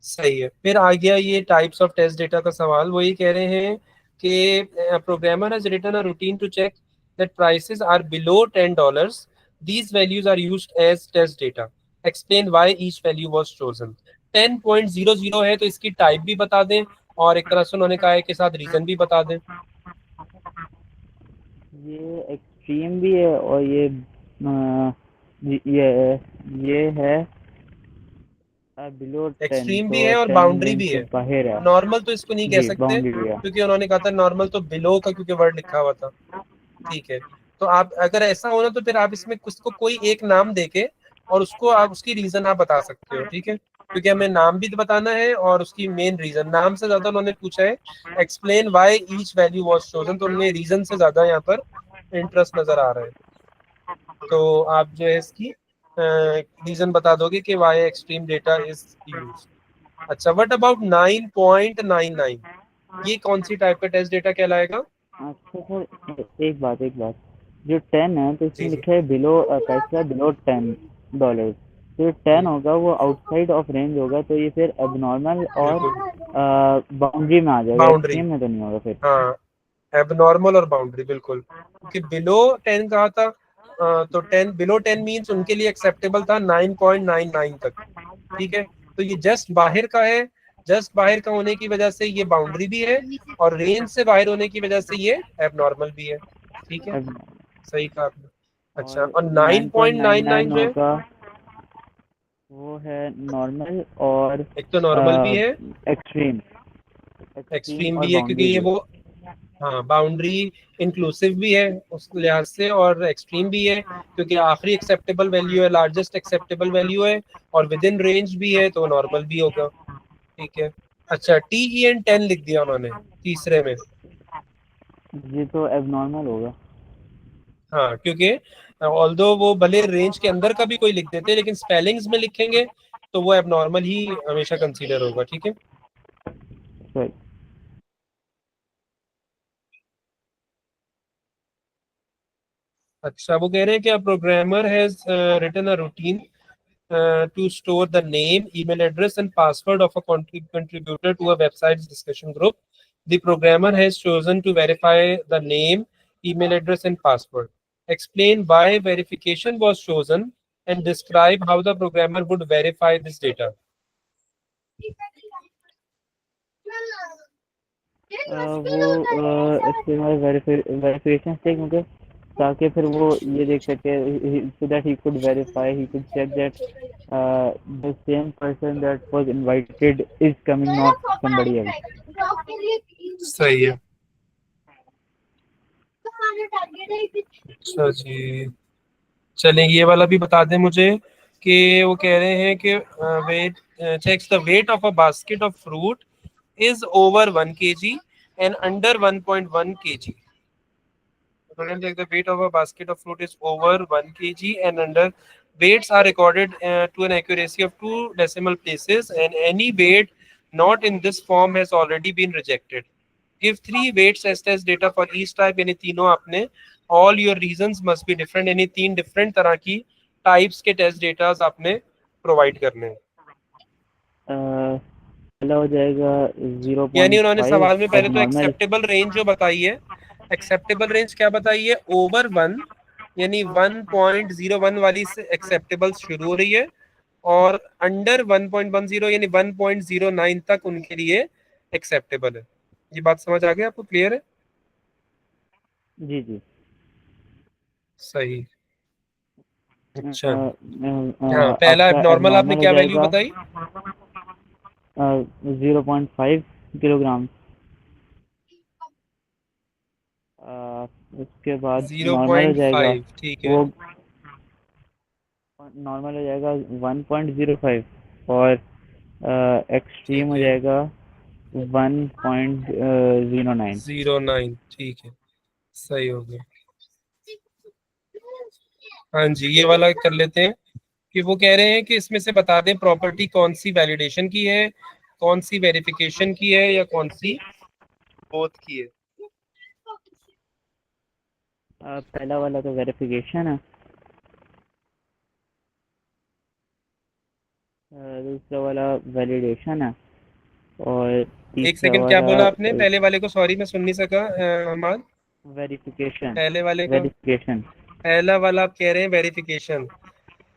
सही है। फिर आ गया ये टाइप्स ऑफ टेस्ट डेटा का सवाल। वो ये कह रहे हैं कि programmer has written a routine to check that prices are below $10, these values are used as test data, explain why each value was chosen. 10.00 है तो इसकी टाइप भी बता दें, और एक तरह से उन्होंने कहा है कि साथ रीजन भी बता दें। ये एक्सट्रीम भी है और ये है बिलो 10 एक्सट्रीम भी तो है और 10 बाउंड्री रेंज भी से है। बाहर है। नॉर्मल तो इसको नहीं कह जी सकते, बाउंड्री भी है। क्योंकि उन्होंने कहा था नॉर्मल तो बिलो का, क्योंकि वर्ड लिखा हुआ था, ठीक है। तो आप अगर ऐसा हो ना तो फिर आप इसमें कुछ को कोई एक नाम देके और उसको आप उसकी रीजन आप बता सकते हो, ठीक है, क्योंकि हमें नाम भी बताना है और उसकी मेन रीजन। नाम से ज्यादा उन्होंने पूछा है explain why each value was chosen, तो उन्हें रीजन से ज्यादा यहाँ पर इंटरेस्ट नजर आ रहा है। तो आप जो है इसकी रीजन बता दोगे कि why extreme data is use. अच्छा, व्हाट अबाउट 9.99, ये कौन सी टाइप का टेस्ट डेटा कहलाएगा? अच्छा सर एक बात जो 10 है तो जी इसमें जी, लिखा है बिलो प्राइस है बिलो $10। तो जो 10 जी होगा वो आउटसाइड ऑफ रेंज होगा तो ये फिर एबनॉर्मल और बिल्कुल, बाउंड्री में आ जाएगा, बाउंड्री, एक्सट्रीम में तो नहीं होगा फिर। हाँ, एबनॉर्मल और बाउंड्री, बिल्कुल, क्योंकि बिलो 10 कहा था, तो 10 बिलो 10 मींस उनके लिए एक्सेप्टेबल था 9.99 तक, ठीक है। तो ये जस्ट बाहर का है, जस्ट बाहर का होने की वजह से ये बाउंड्री भी है, और रेंज से बाहर होने की वजह से ये एबनॉर्मल भी है, ठीक है, सही कहा आपने। अच्छा, और और 9.99 9.99 जो है, होगा वो है नॉर्मल और एक तो नॉर्मल भी है, एक्सट्रीम। एक्सट्रीम एक्सट्रीम और भी है, क्योंकि बाउंड्री ये भी। वो, हाँ, बाउंड्री इंक्लूसिव भी है उस लिहाज से, और एक्सट्रीम भी है क्योंकि आखिरी एक्सेप्टेबल वैल्यू है, लार्जेस्ट एक्सेप्टेबल वैल्यू है, और विद इन रेंज भी है, तो नॉर्मल भी होगा, ठीक है। अच्छा, TEN 10 लिख दिया उन्होंने तीसरे में। ये तो एबनॉर्मल होगा। हाँ, क्योंकि ऑल्दो वो भले रेंज के अंदर का भी कोई लिख देते, लेकिन स्पेलिंग्स में लिखेंगे तो वो एबनॉर्मल ही हमेशा कंसीडर होगा। ठीक है। सही। अच्छा, वो कह रहे हैं कि programmer has written a routine to store the name, email address, and password of a contributor to a website's discussion group. The programmer has chosen to verify the name, email address, and password. Explain why verification was chosen and describe how the programmer would verify this data. वो इस्तेमाल वेरिफिकेशन से, क्योंकि ताकि फिर वो ये देख सके, so that he could verify, he could check that the same person that was invited is coming, not somebody else. सही है। अच्छा जी, चलें ये वाला भी बता दें मुझे कि वो कह रहे हैं कि weight checks the weight of a basket of fruit is over 1 kg and under 1.1 kg. The weight of a basket of fruit is over 1 kg and under. Weights are recorded to an accuracy of 2 decimal places, and any weight not in this form has already been rejected. Give 3 weights as test data for each type. यानी तीनों आपने, all your reasons must be different, यानी 3 different तरह की types के test data आपने provide करने हैं। पहला हो जाएगा यानी उन्होंने 0.5 सवाल में पहले तो एबनॉर्मल। एक्सेप्टेबल रेंज जो बताई है, एक्सेप्टेबल रेंज क्या बताई है, ओवर 1, यानी 1.01 वाली से एक्सेप्टेबल शुरू हो रही है, और अंडर 1.10 यानी 1.09 तक उनके लिए एक्सेप्टेबल है। ये बात समझ आ गई आपको, क्लियर है? जी जी। सही। अच्छा, हाँ, पहला आपका एबनॉर्मल आपने एबनॉर्मल हो क्या वैल्यू जाएगा बताई? 0.5 किलोग्राम। उसके बाद नॉर्मल हो जाएगा, 0.5, ठीक है। वो नॉर्मल हो जाएगा 1.05, और एक्सट्रीम ठीक हो है, जाएगा 1.09। 09, ठीक है, सही हो गया। हाँ जी, ये वाला कर लेते हैं कि वो कह रहे हैं कि इसमें से बता दें प्रॉपर्टी कौन सी वैलिडेशन की है, कौन सी वेरिफिकेशन की है, या कौन सी बोथ की है। पहला वाला तो वेरिफिकेशन है, दूसरा वाला वैलिडेशन है, और एक तीसरा सेकंड, क्या वाला बोला आपने पहले वाले को? सॉरी, मैं सुन नहीं सका अहमद। वेरिफिकेशन। पहले वाले का, वेरिफिकेशन। पहला वाला आप कह रहे हैं verification,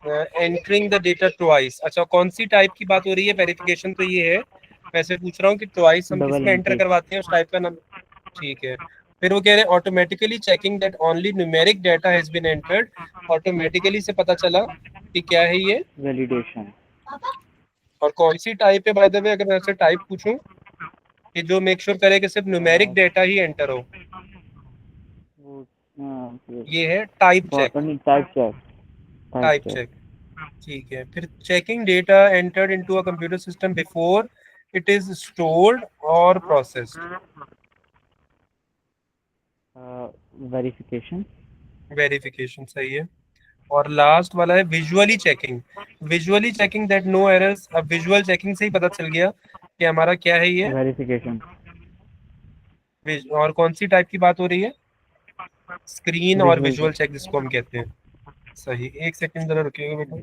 entering the data twice. अच्छा, कौन सी टाइप की बात हो रही है? वेरिफिकेशन तो ये है, वैसे पूछ रहा हूँ कि ट्वाइस हम किस डबल में एंटर एंट्री। करवाते हैं, उस टाइप का नाम। ठीक है। फिर वो कह रहे हैं automatically checking that only numeric data has been entered. Automatically से पता चला कि क्या है ये, वैलिडेशन। और कौन सी टाइप है बाय द वे, अगर मैं आपसे टाइप पूछूं, कि जो मेक श्योर करे कि सिर्फ न्यूमेरिक डाटा ही एंटर हो। वो ये है type check. Type check. Type type check. Check, ठीक है। फिर checking data entered into a computer system before it is stored और प्रोसेस्ड। वेरिफिकेशन। वेरिफिकेशन, सही है। और लास्ट वाला है visually checking. Visually checking that no errors. अब विजुअल चेकिंग से ही पता चल गया कि हमारा क्या है ये। वेरिफिकेशन। और कौन सी टाइप की बात हो रही है? स्क्रीन और विजुअल विजुअल चेक। चेक जिसको हम कहते हैं। सही, एक सेकंड जरा रुकिएगा बेटा।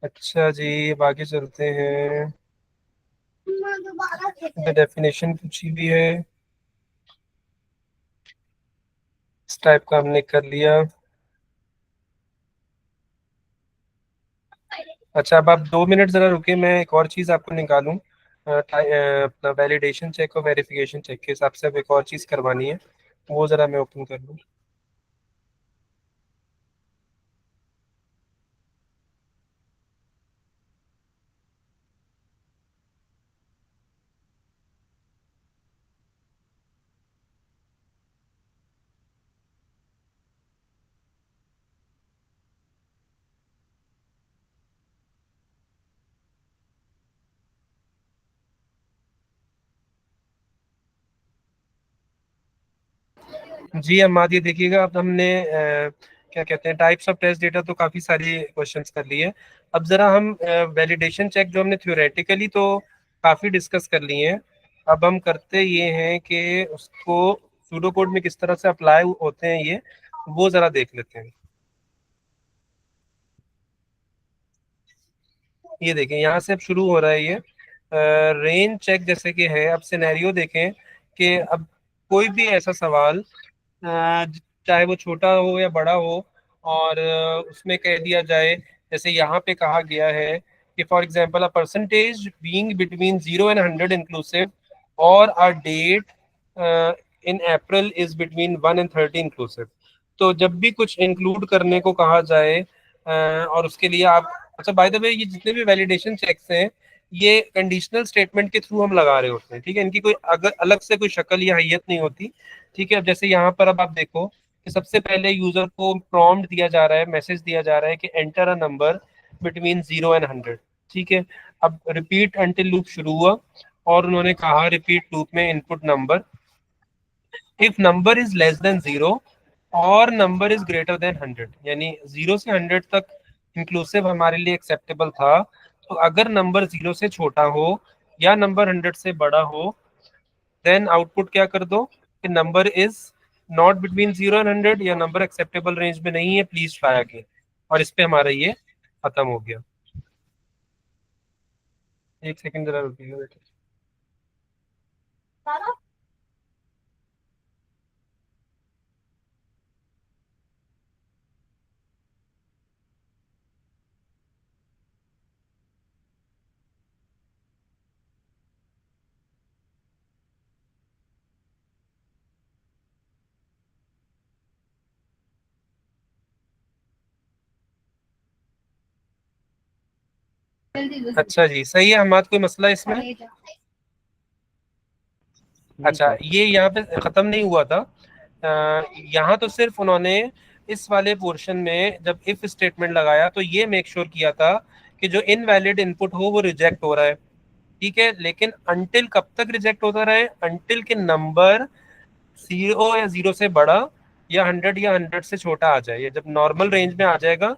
अच्छा जी, अब आगे चलते हैं। डेफिनेशन पूछी भी है, इस टाइप का हमने कर लिया। अच्छा, अब आप 2 मिनट जरा रुके, मैं एक और चीज़ आपको निकालूं। अपना वैलिडेशन चेक और वेरिफिकेशन चेक के हिसाब से अब एक और चीज़ करवानी है, वो जरा मैं ओपन कर लूँ। जी अम्माद, ये देखिएगा, अब हमने क्या कहते हैं, टाइप्स ऑफ टेस्ट डेटा तो काफ़ी सारी क्वेश्चंस कर लिए। अब ज़रा हम वैलिडेशन चेक जो हमने थ्योरेटिकली तो काफ़ी डिस्कस कर लिए हैं, अब हम करते ये हैं कि उसको सूडो कोड में किस तरह से अप्लाई होते हैं ये, वो ज़रा देख लेते हैं। ये देखें, यहाँ से अब शुरू हो रहा है ये रेंज चेक जैसे कि है। अब सिनेरियो देखें कि अब कोई भी ऐसा सवाल, चाहे वो छोटा हो या बड़ा हो, और उसमें कह दिया जाए, जैसे यहाँ पे कहा गया है कि for example a percentage being between 0 and 100 inclusive, और a date in April is between 1 and 30 inclusive. तो जब भी कुछ इंक्लूड करने को कहा जाए, और उसके लिए आप, अच्छा बाय द वे, ये जितने भी वैलिडेशन चेक्स हैं ये कंडीशनल स्टेटमेंट के थ्रू हम लगा रहे होते हैं, ठीक है, इनकी कोई अगर अलग से कोई शक्ल या हैयत नहीं होती। ठीक है, अब जैसे यहाँ पर अब आप देखो कि सबसे पहले यूजर को प्रॉम्प्ट दिया जा रहा है, मैसेज दिया जा रहा है कि enter a number between 0 and 100। ठीक है, अब रिपीट अंटिल लूप शुरू हुआ, और उन्होंने कहा रिपीट लूप में input number, if number is less than 0 और नंबर इज ग्रेटर देन 100, यानी 0 से 100 तक इंक्लूसिव हमारे लिए एक्सेप्टेबल था। तो अगर नंबर 0 से छोटा हो या नंबर 100 से बड़ा हो, देन आउटपुट क्या कर दो कि number is not between 0 and 100, या नंबर एक्सेप्टेबल रेंज में नहीं है, प्लीज ट्राई अगेन। और इस पे हमारा ये खत्म हो गया। एक सेकंड जरा रुकिएगा बेटा। अच्छा जी, सही है हमारा, कोई मसला इसमें? नहीं अच्छा, सर। ये यहाँ पे खत्म नहीं हुआ था। यहाँ तो सिर्फ उन्होंने इस वाले पोर्शन में जब इफ स्टेटमेंट लगाया तो ये मेक श्योर किया था कि जो इनवैलिड इनपुट हो वो रिजेक्ट हो रहा है। ठीक है, लेकिन अंटिल कब तक रिजेक्ट होता रहे? अंटिल के नंबर 0 या 0 से बड़ा, या 100 या 100 से छोटा आ जाए। ये जब नॉर्मल रेंज में आ जाएगा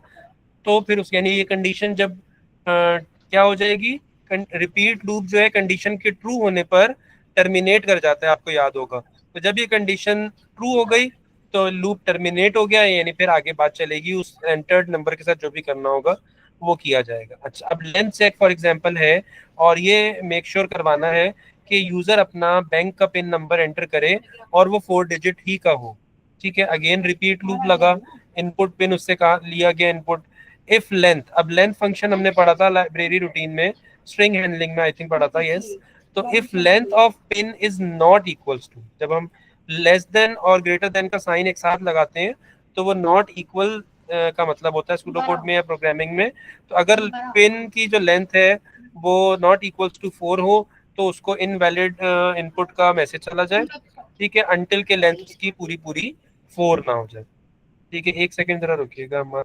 तो फिर उस, यानी ये कंडीशन जब क्या हो जाएगी, रिपीट लूप जो है कंडीशन के ट्रू होने पर टर्मिनेट कर जाता है, आपको याद होगा। तो जब ये कंडीशन ट्रू हो गई तो लूप टर्मिनेट हो गया, यानी फिर आगे बात चलेगी, उस एंटर्ड नंबर के साथ जो भी करना होगा वो किया जाएगा। अच्छा, अब लेंथ चेक फॉर एग्जांपल है, और ये मेक श्योर करवाना है कि यूजर अपना बैंक का पिन नंबर एंटर करे और वो 4 डिजिट ही का हो। ठीक है, अगेन रिपीट लूप लगा, इनपुट पिन उससे कहा लिया गया इनपुट। इफ लेंथ, अब लेंथ फंक्शन हमने पढ़ा था लाइब्रेरी रूटीन में, स्ट्रिंग हैंडलिंग में आई थिंक पढ़ा था, यस। तो if length of pin is not equals to, जब हम लेस देन और ग्रेटर देन का साइन एक साथ लगाते हैं तो वो नॉट इक्वल का मतलब होता है सूडो कोड में या प्रोग्रामिंग में। तो अगर पिन की जो लेंथ है वो नॉट इक्वल्स टू 4 हो तो उसको इनवैलिड इनपुट का मैसेज चला जाए। ठीक है, अंटिल के लेंथ उसकी पूरी पूरी 4 ना हो जाए। ठीक है, एक सेकंड जरा रुकिएगा हम।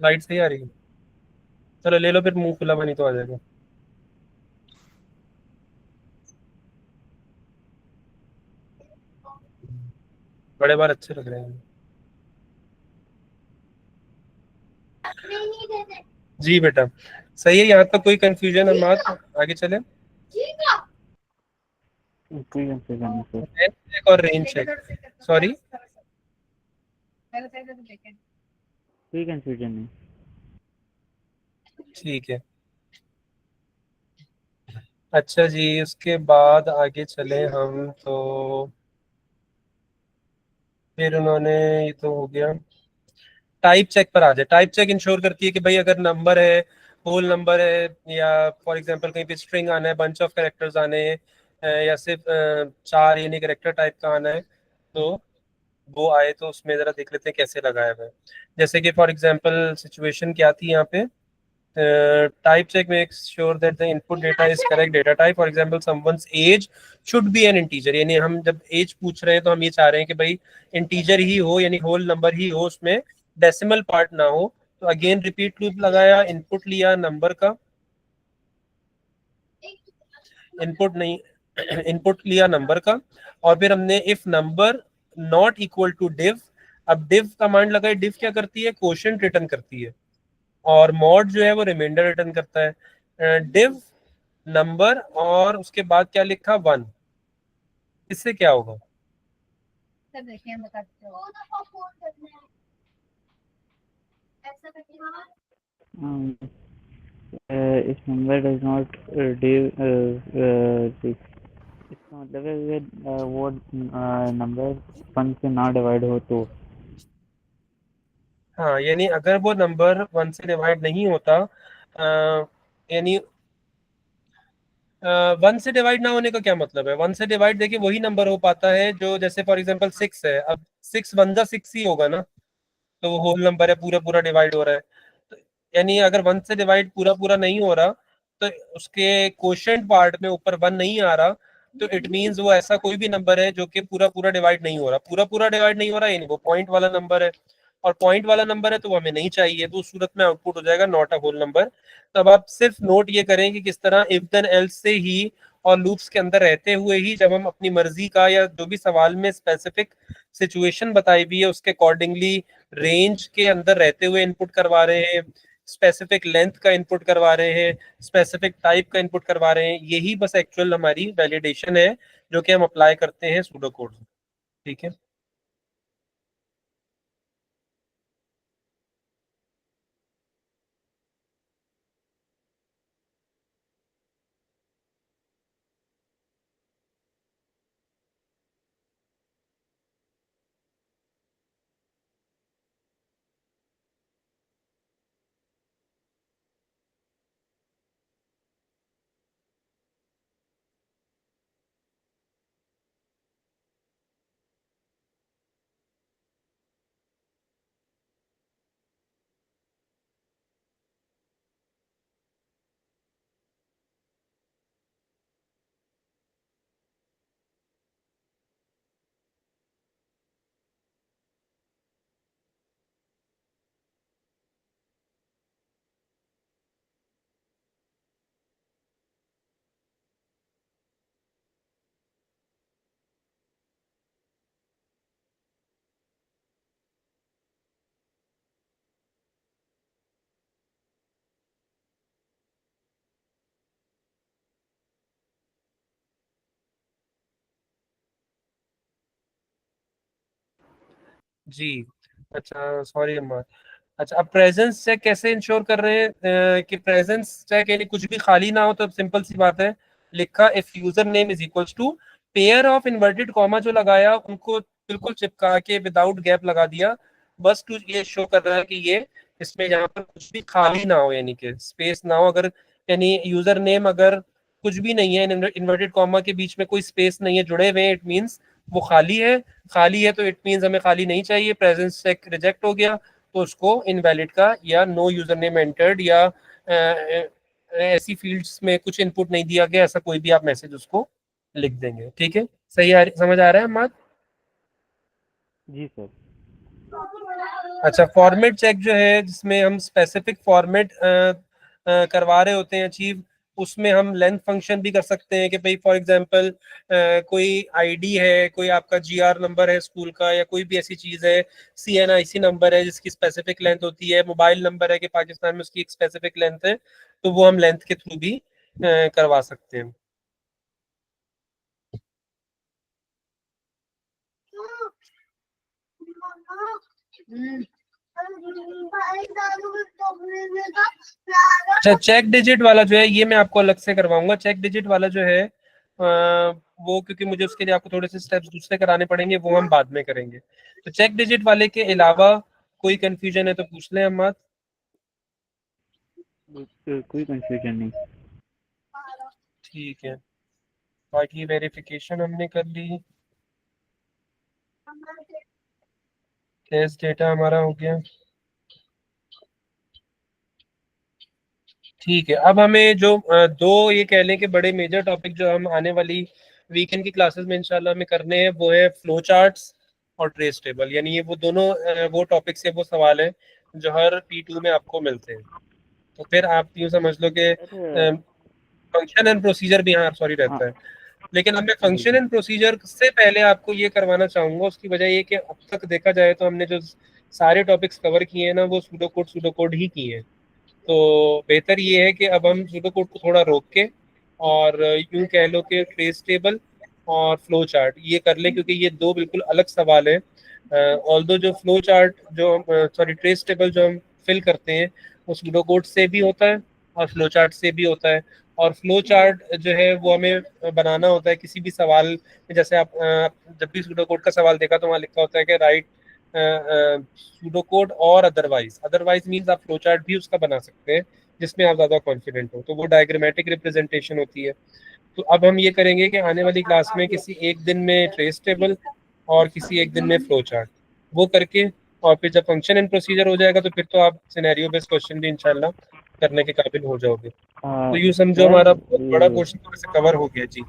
लाइट सही आ रही है? चलो ले लो फिर, मुंह खुला बनी तो आ जाएगा। बड़े बार अच्छे लग रहे हैं। जी बेटा, सही है, यहाँ तक कोई कंफ्यूजन है मत, आगे चले। कोई कंफ्यूजन नहीं सर। लेंथ चेक और रेंज चेक, सॉरी। कोई कंफ्यूजन नहीं। ठीक है। अच्छा जी, उसके बाद आगे चले हम तो, फिर उन्होंने, ये तो हो गया। टाइप चेक पर आ जाए। टाइप चेक इंश्योर करती है कि भाई अगर नंबर है, होल नंबर है, या फॉर एग्जांपल कहीं पे स्ट्रिंग आना है, बंच ऑफ कैरेक्टर्स आने हैं, या सिर्फ चार यानी कैरेक्टर टाइप का आना है, तो वो आए तो उसमें जरा देख लेते हैं कैसे लगाया हुआ है। जैसे कि फॉर एग्जांपल सिचुएशन क्या थी यहाँ पे, type check makes sure that the input data is correct data type. For example, someone's age should be an integer, यानी हम जब age पूछ रहे हैं तो हम ये चाह रहे हैं कि भाई integer ही हो, यानी whole number ही हो, उसमें decimal part ना हो। तो अगेन रिपीट लूप लगाया, इनपुट लिया नंबर का, इनपुट नहीं, इनपुट लिया नंबर का, और फिर हमने if number not equal to div, अब div कमांड लगाई। div क्या करती है? क्वोशिएंट रिटर्न करती है, और मॉड जो है वो रिमाइंडर रिटर्न करता है। डिव नंबर और उसके बाद क्या लिखा? 1। इससे क्या होगा? सर देखिए हम बताते हैं। इस नंबर डज नॉट डिव इसका मतलब है कि वो नंबर 1 से ना डिवाइड हो तो। हाँ, यानी अगर वो नंबर 1 से डिवाइड नहीं होता, यानी 1 से डिवाइड ना होने का क्या मतलब है? 1 से डिवाइड देखिए वही नंबर हो पाता है जो, जैसे फॉर एग्जांपल 6 है, अब 6 वन जा 6 ही होगा ना, तो वो होल नंबर है, पूरा पूरा डिवाइड हो रहा है। तो यानी अगर 1 से डिवाइड पूरा पूरा नहीं हो रहा, तो उसके क्वोशिएंट पार्ट में ऊपर 1 नहीं आ रहा, तो इट मींस वो ऐसा कोई भी नंबर है जो कि पूरा पूरा डिवाइड नहीं हो रहा। पूरा पूरा डिवाइड नहीं हो रहा, यानी वो पॉइंट वाला नंबर है, और पॉइंट वाला नंबर है तो वो हमें नहीं चाहिए, तो उस सूरत में आउटपुट हो जाएगा नॉट अ होल नंबर। तब आप सिर्फ नोट ये करें कि किस तरह इफ देन एल्स से ही और लूप्स के अंदर रहते हुए ही, जब हम अपनी मर्जी का या जो भी सवाल में स्पेसिफिक सिचुएशन बताई हुई है उसके अकॉर्डिंगली रेंज के अंदर रहते हुए इनपुट करवा रहे हैं, स्पेसिफिक लेंथ का इनपुट करवा रहे हैं, स्पेसिफिक टाइप का इनपुट करवा रहे हैं, यही बस एक्चुअल हमारी वैलिडेशन है जो कि हम अप्लाई करते हैं सूडो कोड। ठीक है। जी। अच्छा सॉरी अम्मा। अच्छा, अब प्रेजेंस चेक कैसे इंश्योर कर रहे हैं? कि प्रेजेंस चेक यानी कुछ भी खाली ना हो, तो सिंपल सी बात है, लिखा if user name is equals to pair of inverted comma जो लगाया उनको बिल्कुल चिपका के विदाउट गैप लगा दिया, बस टू ये शो कर रहा है कि ये इसमें यहाँ पर कुछ भी खाली ना हो, यानी कि स्पेस ना हो। अगर यानी यूजर नेम अगर कुछ भी नहीं है, इन्वर्टेड कॉमा के बीच में कोई स्पेस नहीं है, जुड़े हुए हैं, इट मींस वो खाली है। खाली है तो इट मींस हमें खाली नहीं चाहिए, प्रेजेंस चेक रिजेक्ट हो गया, तो उसको इनवैलिड का या नो यूजर नेम एंटर्ड या ऐसी फील्ड्स में कुछ इनपुट नहीं दिया गया, ऐसा कोई भी आप मैसेज उसको लिख देंगे। ठीक है, सही समझ आ रहा है बात? जी सर। अच्छा, फॉर्मेट चेक जो है जिसमें हम स्पेसिफिक फॉर्मेट करवा रहे होते हैं अचीव, उसमें हम लेंथ फंक्शन भी कर सकते हैं कि भाई फॉर एग्जांपल कोई आईडी है, कोई आपका जीआर नंबर है स्कूल का, या कोई भी ऐसी चीज है, सीएनआईसी नंबर है जिसकी स्पेसिफिक लेंथ होती है, मोबाइल नंबर है कि पाकिस्तान में उसकी एक स्पेसिफिक लेंथ है, तो वो हम लेंथ के थ्रू भी करवा सकते हैं। अच्छा, चेक डिजिट वाला जो है ये मैं आपको अलग से करवाऊंगा। चेक डिजिट वाला जो है वो, क्योंकि मुझे उसके लिए आपको थोड़े से स्टेप्स दूसरे कराने पड़ेंगे, वो हम बाद में करेंगे। तो चेक डिजिट वाले के अलावा कोई कंफ्यूजन है तो पूछ लें अम्मा। कोई कंफ्यूजन नहीं। ठीक है, बाकी वेरिफिकेशन हमने कर ली, टेस्ट डेटा हमारा हो गया। ठीक है, अब हमें जो दो ये कह लें कि बड़े मेजर टॉपिक जो हम आने वाली वीकेंड की क्लासेस में इंशाल्लाह हमें करने हैं, वो है फ्लो चार्ट्स और ट्रेस टेबल। यानी ये वो दोनों वो टॉपिक्स है, वो सवाल है जो हर P2 में आपको मिलते हैं। तो फिर आप यूँ समझ लो कि सर फंक्शन एंड प्रोसीजर भी यहाँ सॉरी हाँ रहता है, लेकिन अब मैं जी फंक्शन जी। एंड प्रोसीजर से पहले आपको ये करवाना चाहूंगा। उसकी वजह ये कि अब तक देखा जाए तो हमने जो सारे टॉपिक्स कवर किए हैं ना, वो सूडो कोड ही किए हैं। तो बेहतर ये है कि अब हम सूडो कोड को थोड़ा रोक के और यूं कह लो कि ट्रेस टेबल और फ्लो चार्ट ये कर ले, क्योंकि ये दो बिल्कुल अलग सवाल है। ऑल्दो जो फ्लो चार्ट जो हम सॉरी ट्रेस टेबल जो हम फिल करते हैं वो सूडो कोड से भी होता है और फ्लो चार्ट से भी होता है। और फ्लो चार्ट जो है वो हमें बनाना होता है किसी भी सवाल में। जैसे आप जब भी सूडो कोड का सवाल देखा तो वहाँ लिखा होता है कि राइट सूडो कोड और अदरवाइज। अदरवाइज मीन्स आप फ्लो चार्ट भी उसका बना सकते हैं जिसमें आप ज्यादा कॉन्फिडेंट हो, तो वो डायग्रामेटिक रिप्रेजेंटेशन होती है। तो अब हम ये करेंगे कि आने वाली क्लास में किसी एक दिन में ट्रेस टेबल और किसी एक दिन में फ्लो चार्ट वो करके, और फिर जब फंक्शन एंड प्रोसीजर हो जाएगा तो फिर तो आप सिनेरियो बेस्ड क्वेश्चन भी इंशाल्लाह करने के काबिल हो जाओगे। तो यूँ समझो सर हमारा बहुत बड़ा ये पोर्शन थोड़ा सा कवर हो गया जी।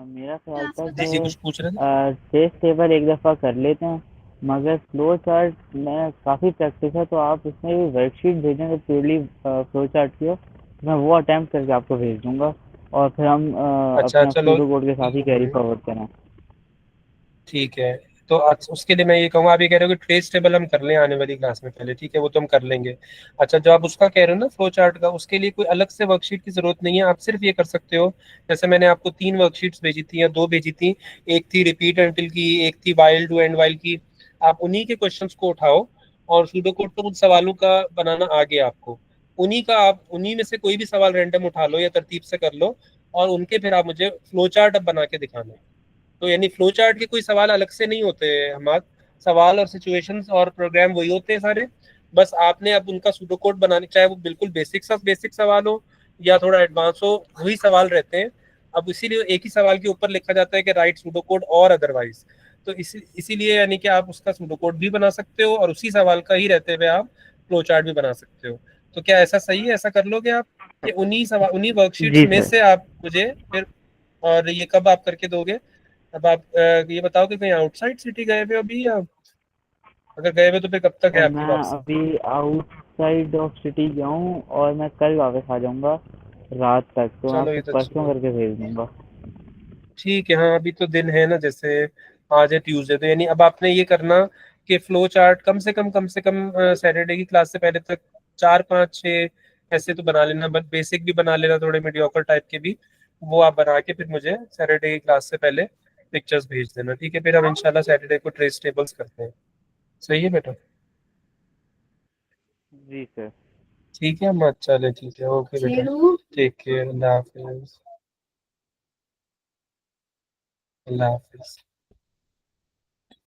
मेरा ख्याल था जी जी, कि कुछ पूछ रहे थे? टेस्ट टेबल एक दफ़ा कर लेते हैं, मगर फ्लो चार्ट में काफ़ी प्रैक्टिस है, तो आप इसमें भी वर्कशीट भेजेंगे प्योरली फ्लो चार्ट की हो, तो मैं वो अटैम्प्ट करके आपको भेज दूंगा, और फिर हम अच्छा अपना चलो, सूडो कोड के साथ ही कैरी फॉरवर्ड करें। ठीक है। तो आज उसके लिए मैं ये कहूँगा, आप ये कह रहे हो कि ट्रेस टेबल हम कर लें आने वाली क्लास में पहले, ठीक है वो तो हम कर लेंगे। अच्छा, जो आप उसका कह रहे हो ना फ्लो चार्ट का, उसके लिए कोई अलग से वर्कशीट की जरूरत नहीं है, आप सिर्फ ये कर सकते हो जैसे मैंने आपको 3 वर्कशीट्स भेजी थी या 2 भेजी थी। एक थी रिपीट एंटिल की, एक थी वाइल डू एंड वाइल की। आप उन्हीं के क्वेश्चंस को उठाओ और सूडो कोड तो उन सवालों का बनाना आ गया आपको, उन्हीं का आप उन्हीं में से कोई भी सवाल रैंडम उठा लो या तरतीब से कर लो, और उनके फिर आप मुझे फ्लो चार्ट अब बना के दिखाना। तो यानी फ्लो चार्ट के कोई सवाल अलग से नहीं होते हमारे, सवाल और सिचुएशंस और प्रोग्राम वही होते हैं सारे। बस आपने अब उनका सूडो कोड बनाने, चाहे वो बिल्कुल बेसिक सवाल हो या थोड़ा एडवांस हो, वही सवाल रहते हैं। अब इसीलिए एक ही सवाल के ऊपर लिखा जाता है कि राइट सूडो कोड और अदरवाइज। तो इसीलिए यानी कि आप उसका सूडो कोड भी बना सकते हो और उसी सवाल का ही रहते हुए आप फ्लो चार्ट भी बना सकते हो। तो क्या ऐसा सही है, ऐसा कर लोगे आप कि उन्हीं सवाल उन्हीं वर्कशीट्स जी में सर। से आप मुझे फिर, और ये कब आप करके दोगे? अब आप ये बताओ कि कहीं आउटसाइड सिटी गए हुए हो अभी, या अगर गए हुए तो फिर कब तक है आपकी मैं वापसी? अभी आउटसाइड ऑफ सिटी गया हूँ, और मैं कल वापस आ जाऊँगा रात तक, तो मैं चलो आपको ये तो अच्छी परसों बात। करके भेज दूंगा। ठीक है, हाँ अभी तो दिन है ना, जैसे आज है ट्यूसडे, तो यानी अब आपने ये करना कि फ्लो चार्ट कम से कम सैटरडे की क्लास से पहले तक 4 5 6 ऐसे तो बना लेना, बट बेसिक भी बना लेना, थोड़े मीडियोकर टाइप के भी। वो आप बना के फिर मुझे सैटरडे की क्लास से पहले पिक्चर्स भेज देना, ठीक है? फिर हम इंशाल्लाह सैटरडे को ट्रेस टेबल्स करते हैं। सही है बेटा? जी सर। ठीक है अम्मा, चले ठीक है, ओके बेटा, टेक केयर, अल्लाह हाफिज। अल्लाह हाफिज।